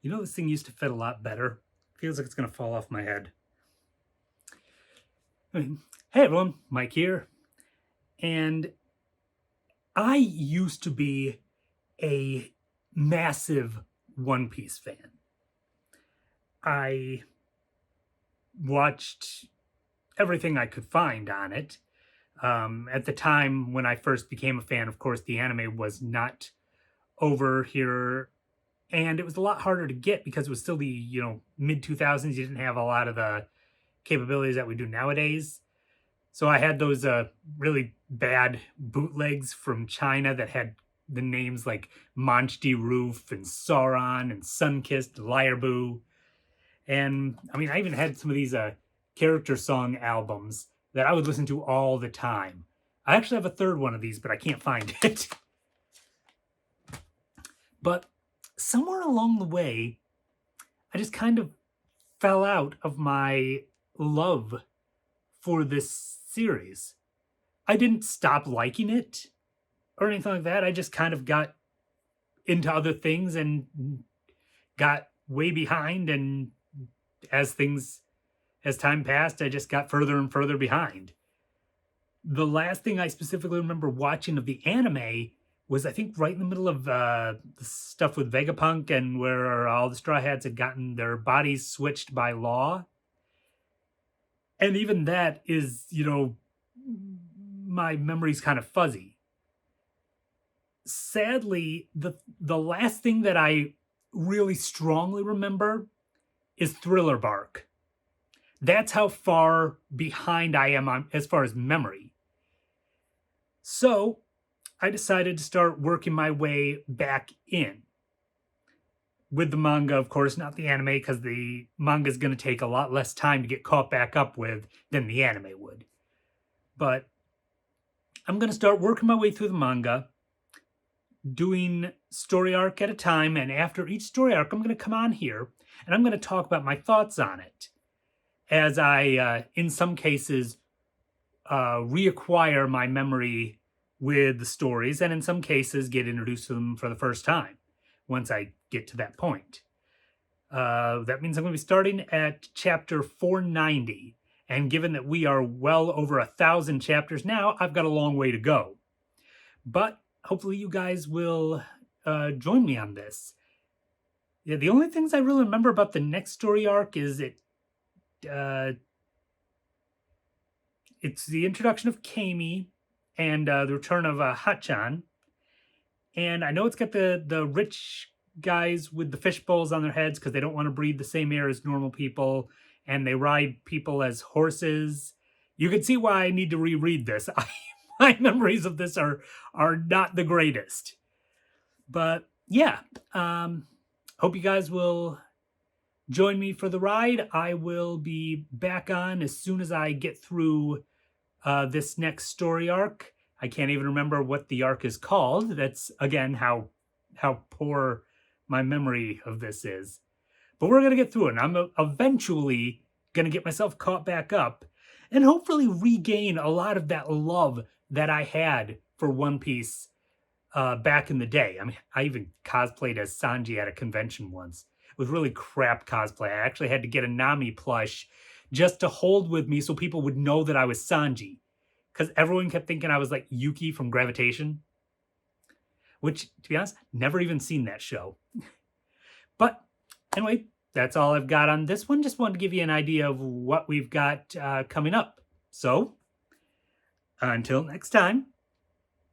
You know, this thing used to fit a lot better. Feels like it's going to fall off my head. Hey everyone, Mike here. And I used to be a massive One Piece fan. I watched everything I could find on it. At the time when I first became a fan, of course, the anime was not over here, and it was a lot harder to get because it was still the mid 2000s. You didn't have a lot of the capabilities that we do nowadays. So I had those really bad bootlegs from China that had the names like Monchti Roof and Sauron and Sunkissed Lyreboo. And I mean, I even had some of these character song albums that I would listen to all the time. I actually have a third one of these, but I can't find it. But somewhere along the way, I just kind of fell out of my love for this series. I didn't stop liking it or anything like that. I just kind of got into other things and got way behind, and as time passed, I just got further and further behind. The last thing I specifically remember watching of the anime was, I think, right in the middle of the stuff with Vegapunk, and where all the Straw Hats had gotten their bodies switched by law. And even that is, my memory's kind of fuzzy. Sadly, the last thing that I really strongly remember is Thriller Bark. That's how far behind I am as far as memory. So I decided to start working my way back in. With the manga, of course, not the anime, because the manga is going to take a lot less time to get caught back up with than the anime would. But I'm going to start working my way through the manga, doing story arc at a time, and after each story arc, I'm going to come on here, and I'm going to talk about my thoughts on it, as I, in some cases, reacquire my memory with the stories, and in some cases, get introduced to them for the first time once I get to that point. That means I'm going to be starting at chapter 490. And given that we are well over 1,000 chapters now, I've got a long way to go. But hopefully you guys will join me on this. Yeah, the only things I really remember about the next story arc is it's the introduction of Kami and the return of Hachan. And I know it's got the rich guys with the fish bowls on their heads because they don't want to breathe the same air as normal people, and they ride people as horses. You can see why I need to reread this. My memories of this are not the greatest. But yeah, hope you guys will join me for the ride. I will be back on as soon as I get through this next story arc. I can't even remember what the arc is called. That's, again, how poor my memory of this is. But we're going to get through it, and I'm eventually going to get myself caught back up and hopefully regain a lot of that love that I had for One Piece back in the day. I mean, I even cosplayed as Sanji at a convention once. It was really crap cosplay. I actually had to get a Nami plush just to hold with me so people would know that I was Sanji. Because everyone kept thinking I was like Yuki from Gravitation. Which, to be honest, never even seen that show. But anyway, that's all I've got on this one. Just wanted to give you an idea of what we've got coming up. So, until next time.